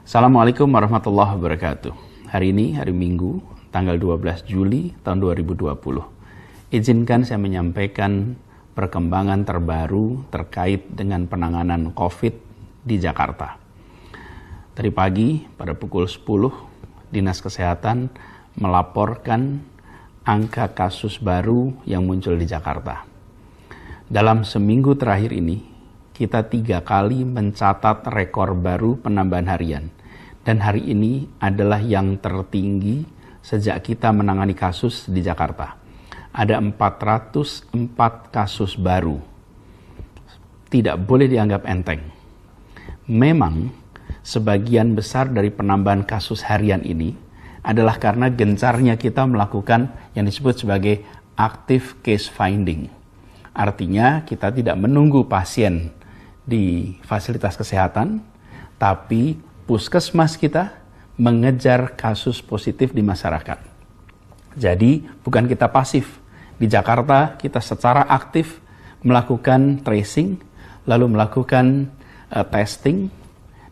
Assalamualaikum warahmatullahi wabarakatuh. Hari ini, hari Minggu, tanggal 12 Juli tahun 2020. Izinkan saya menyampaikan perkembangan terbaru terkait dengan penanganan COVID di Jakarta. Tadi pagi, pada pukul 10, Dinas Kesehatan melaporkan angka kasus baru yang muncul di Jakarta. Dalam seminggu terakhir ini, kita 3 kali mencatat rekor baru penambahan harian. Dan hari ini adalah yang tertinggi sejak kita menangani kasus di Jakarta. Ada 404 kasus baru. Tidak boleh dianggap enteng. Memang sebagian besar dari penambahan kasus harian ini adalah karena gencarnya kita melakukan yang disebut sebagai active case finding. Artinya kita tidak menunggu pasien di fasilitas kesehatan, tapi puskesmas kita mengejar kasus positif di masyarakat. Jadi bukan kita pasif. Di Jakarta kita secara aktif melakukan tracing, lalu melakukan testing.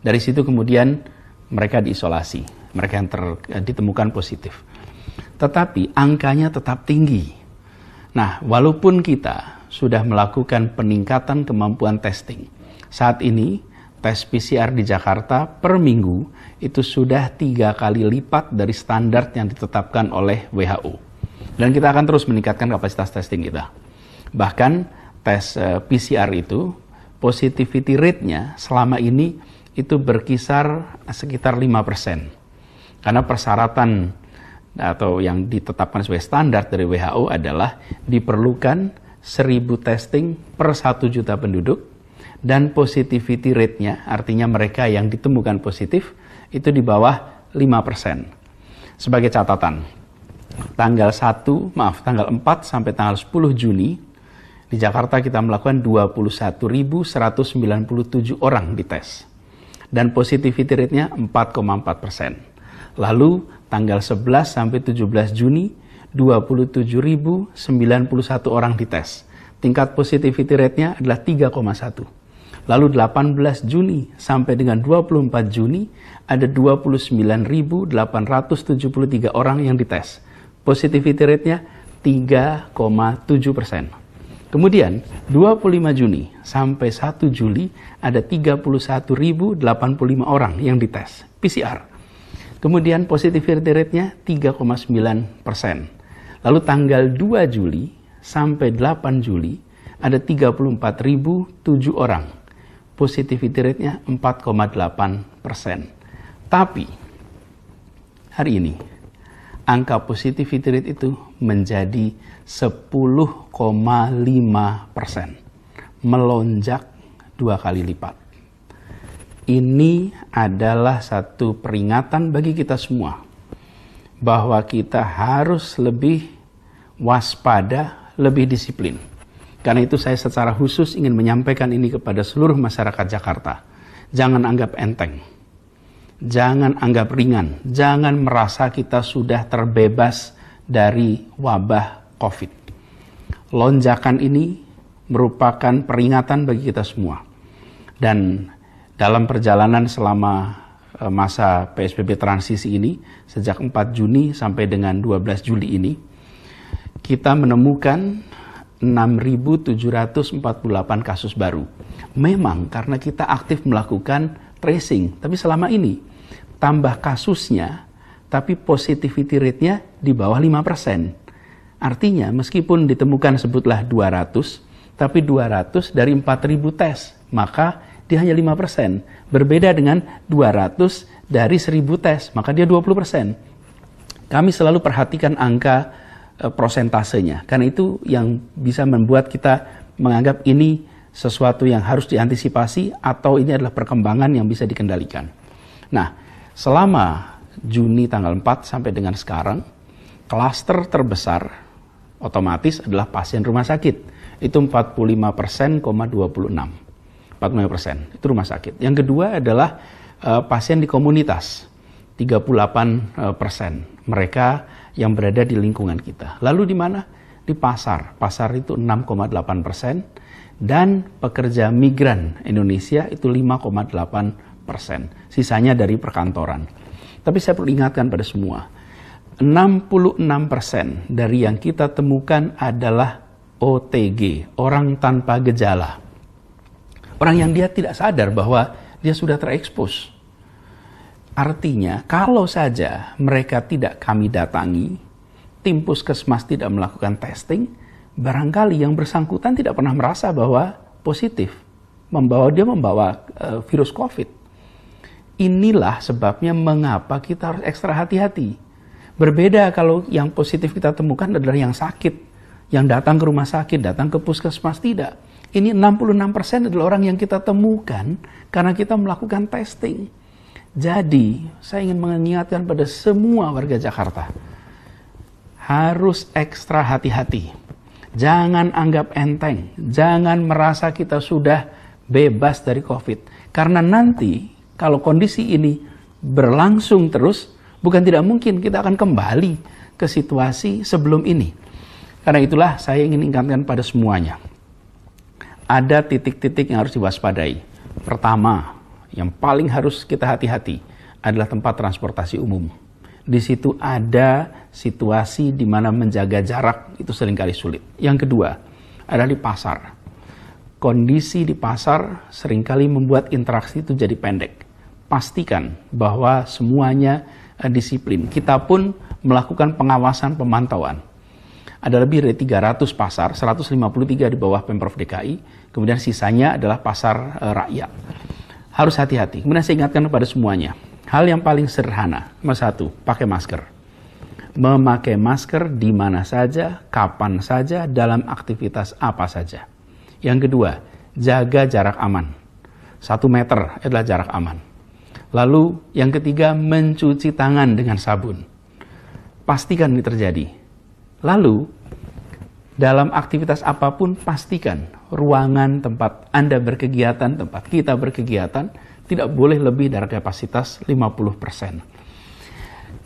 Dari situ kemudian mereka diisolasi, mereka yang ditemukan positif. Tetapi angkanya tetap tinggi. Nah, walaupun kita sudah melakukan peningkatan kemampuan testing, saat ini, tes PCR di Jakarta per minggu itu sudah 3 kali lipat dari standar yang ditetapkan oleh WHO. Dan kita akan terus meningkatkan kapasitas testing kita. Bahkan tes PCR itu, positivity rate-nya selama ini itu berkisar sekitar 5%. Karena persyaratan atau yang ditetapkan sebagai standar dari WHO adalah diperlukan 1.000 testing per 1 juta penduduk, dan positivity rate-nya, artinya mereka yang ditemukan positif, itu di bawah 5%. Sebagai catatan, tanggal 4 sampai tanggal 10 Juni, di Jakarta kita melakukan 21.197 orang dites. Dan positivity rate-nya 4,4%. Lalu, tanggal 11 sampai 17 Juni, 27.091 orang dites. Tingkat positivity rate-nya adalah 3,1. Lalu 18 Juni sampai dengan 24 Juni ada 29.873 orang yang dites. Positivity rate-nya 3,7%. Kemudian 25 Juni sampai 1 Juli ada 31.085 orang yang dites PCR. Kemudian positivity rate-nya 3,9%. Lalu tanggal 2 Juli sampai 8 Juli ada 34.007 orang. Positivity rate-nya 4,8%. Tapi hari ini angka positivity rate itu menjadi 10,5%. Melonjak 2 kali lipat. Ini adalah satu peringatan bagi kita semua bahwa kita harus lebih waspada, lebih disiplin. Karena itu saya secara khusus ingin menyampaikan ini kepada seluruh masyarakat Jakarta. Jangan anggap enteng. Jangan anggap ringan. Jangan merasa kita sudah terbebas dari wabah COVID. Lonjakan ini merupakan peringatan bagi kita semua. Dan dalam perjalanan selama masa PSBB transisi ini, sejak 4 Juni sampai dengan 12 Juli ini, kita menemukan 6.748 kasus baru. Memang karena kita aktif melakukan tracing, tapi selama ini tambah kasusnya, tapi positivity rate-nya di bawah 5%. Artinya meskipun ditemukan sebutlah 200, tapi 200 dari 4.000 tes, maka dia hanya 5%. Berbeda dengan 200 dari 1.000 tes, maka dia 20%. Kami selalu perhatikan angka prosentasenya, karena itu yang bisa membuat kita menganggap ini sesuatu yang harus diantisipasi atau ini adalah perkembangan yang bisa dikendalikan. Nah, selama Juni tanggal 4 sampai dengan sekarang, klaster terbesar otomatis adalah pasien rumah sakit. Itu 45,26%. 45% itu rumah sakit. Yang kedua adalah pasien di komunitas. 38%. Mereka yang berada di lingkungan kita. Lalu di mana? Di pasar. Pasar itu 6,8%. Dan pekerja migran Indonesia itu 5,8%. sisanya dari perkantoran. Tapi saya perlu ingatkan pada semua, 66% dari yang kita temukan adalah OTG, orang tanpa gejala. Orang yang dia tidak sadar bahwa dia sudah terekspos. Artinya, kalau saja mereka tidak kami datangi, tim puskesmas tidak melakukan testing, barangkali yang bersangkutan tidak pernah merasa bahwa positif, dia membawa virus COVID. Inilah sebabnya mengapa kita harus ekstra hati-hati. Berbeda kalau yang positif kita temukan adalah yang sakit, yang datang ke rumah sakit, datang ke puskesmas, tidak. Ini 66% adalah orang yang kita temukan karena kita melakukan testing. Jadi, saya ingin mengingatkan pada semua warga Jakarta, harus ekstra hati-hati. Jangan anggap enteng, jangan merasa kita sudah bebas dari COVID. Karena nanti, kalau kondisi ini berlangsung terus, bukan tidak mungkin kita akan kembali ke situasi sebelum ini. Karena itulah saya ingin ingatkan pada semuanya. Ada titik-titik yang harus diwaspadai. Pertama, yang paling harus kita hati-hati adalah tempat transportasi umum. Di situ ada situasi di mana menjaga jarak itu seringkali sulit. Yang kedua, adalah di pasar. Kondisi di pasar seringkali membuat interaksi itu jadi pendek. Pastikan bahwa semuanya disiplin. Kita pun melakukan pengawasan pemantauan. Ada lebih dari 300 pasar, 153 di bawah Pemprov DKI, kemudian sisanya adalah pasar rakyat. Harus hati-hati. Kemudian saya ingatkan kepada semuanya, hal yang paling sederhana, nomor 1, pakai masker. Memakai masker di mana saja, kapan saja, dalam aktivitas apa saja. Yang kedua, jaga jarak aman. 1 meter adalah jarak aman. Lalu yang ketiga, mencuci tangan dengan sabun. Pastikan ini terjadi. Lalu, dalam aktivitas apapun, pastikan ruangan tempat Anda berkegiatan, tempat kita berkegiatan, tidak boleh lebih dari kapasitas 50%.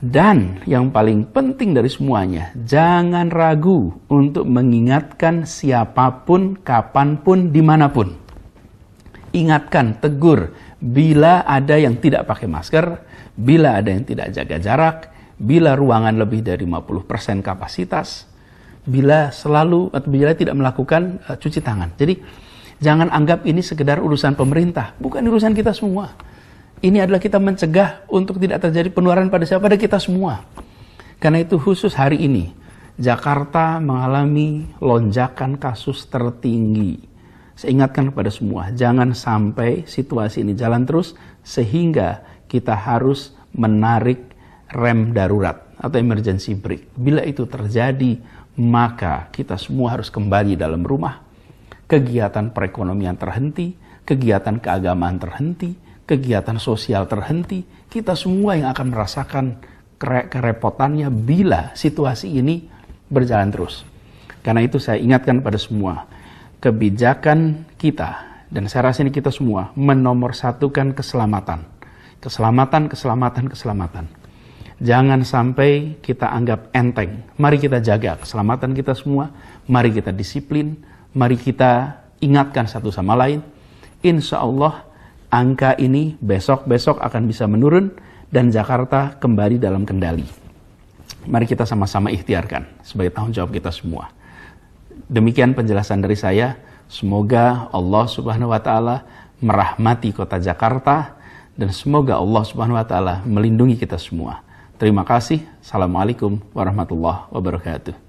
Dan yang paling penting dari semuanya, jangan ragu untuk mengingatkan siapapun, kapanpun, dimanapun. Ingatkan, tegur, bila ada yang tidak pakai masker, bila ada yang tidak jaga jarak, bila ruangan lebih dari 50% kapasitas, bila tidak melakukan cuci tangan. Jadi jangan anggap ini sekedar urusan pemerintah, bukan urusan kita semua. Ini adalah kita mencegah untuk tidak terjadi penularan pada kita semua. Karena itu khusus hari ini, Jakarta mengalami lonjakan kasus tertinggi. Saya ingatkan kepada semua, jangan sampai situasi ini jalan terus sehingga kita harus menarik rem darurat atau emergency brake. Bila itu terjadi, maka kita semua harus kembali dalam rumah. Kegiatan perekonomian terhenti, kegiatan keagamaan terhenti, kegiatan sosial terhenti. Kita semua yang akan merasakan kerepotannya bila situasi ini berjalan terus. Karena itu saya ingatkan pada semua, kebijakan kita, dan saya rasa ini kita semua, menomorsatukan keselamatan. Keselamatan. Jangan sampai kita anggap enteng. Mari kita jaga keselamatan kita semua. Mari kita disiplin. Mari kita ingatkan satu sama lain. Insya Allah angka ini besok-besok akan bisa menurun dan Jakarta kembali dalam kendali. Mari kita sama-sama ikhtiarkan sebagai tanggung jawab kita semua. Demikian penjelasan dari saya. Semoga Allah Subhanahu wa Ta'ala merahmati kota Jakarta dan semoga Allah Subhanahu wa Ta'ala melindungi kita semua. Terima kasih. Assalamualaikum warahmatullahi wabarakatuh.